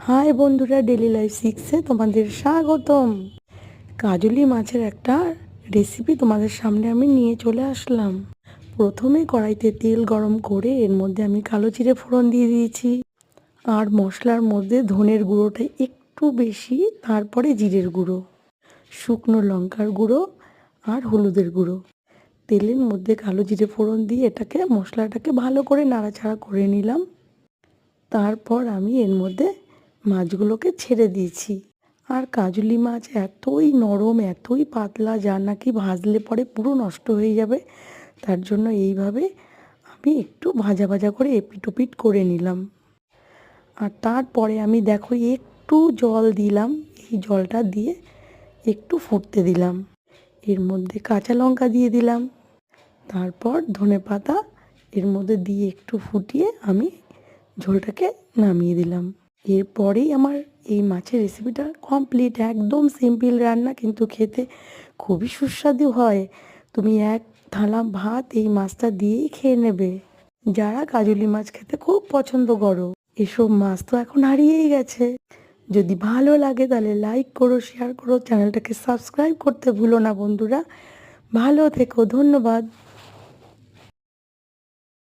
High বন্ধুরা, daily life সিক্সে তোমাদের স্বাগতম। কাজলি মাছের একটা রেসিপি তোমাদের সামনে আমি নিয়ে চলে আসলাম। প্রথমে কড়াইতে তেল গরম করে এর মধ্যে আমি কালো জিরে ফোড়ন দিয়ে দিয়েছি, আর মশলার মধ্যে ধনের গুঁড়োটা একটু বেশি, তারপরে জিরের গুঁড়ো, শুকনো লঙ্কার গুঁড়ো আর হলুদের গুঁড়ো। তেলের মধ্যে কালো জিরে ফোড়ন দিয়ে মশলাটাকে ভালো করে নাড়াচাড়া করে নিলাম। তারপর আমি এর মধ্যে মাছগুলোকে ছেড়ে দিয়েছি। আর কাজলি মাছ এতই নরম, এতই পাতলা, যা নাকি ভাজলে পরে পুরো নষ্ট হয়ে যাবে। তার জন্য এইভাবে আমি একটু ভাজা ভাজা করে এপিট ওপিট করে নিলাম। আর তারপরে আমি দেখো একটু জল দিলাম, এই জলটা দিয়ে একটু ফুটতে দিলাম। এর মধ্যে কাঁচা লঙ্কা দিয়ে দিলাম, তারপর ধনেপাতা এর মধ্যে দিয়ে একটু ফুটিয়ে আমি ঝোলটাকে নামিয়ে দিলাম। এরপরেই আমার এই মাছের রেসিপিটা কমপ্লিট। একদম সিম্পল রান্না, কিন্তু খেতে খুবই সুস্বাদু হয়। তুমি এক থালা ভাত এই মাছটা দিয়েই খেয়ে নেবে। যারা কাজলি মাছ খেতে খুব পছন্দ করো, এসব মাছ তো এখন হারিয়েই গেছে। যদি ভালো লাগে তাহলে লাইক করো, শেয়ার করো, চ্যানেলটাকে সাবস্ক্রাইব করতে ভুলো না বন্ধুরা। ভালো থেকো, ধন্যবাদ।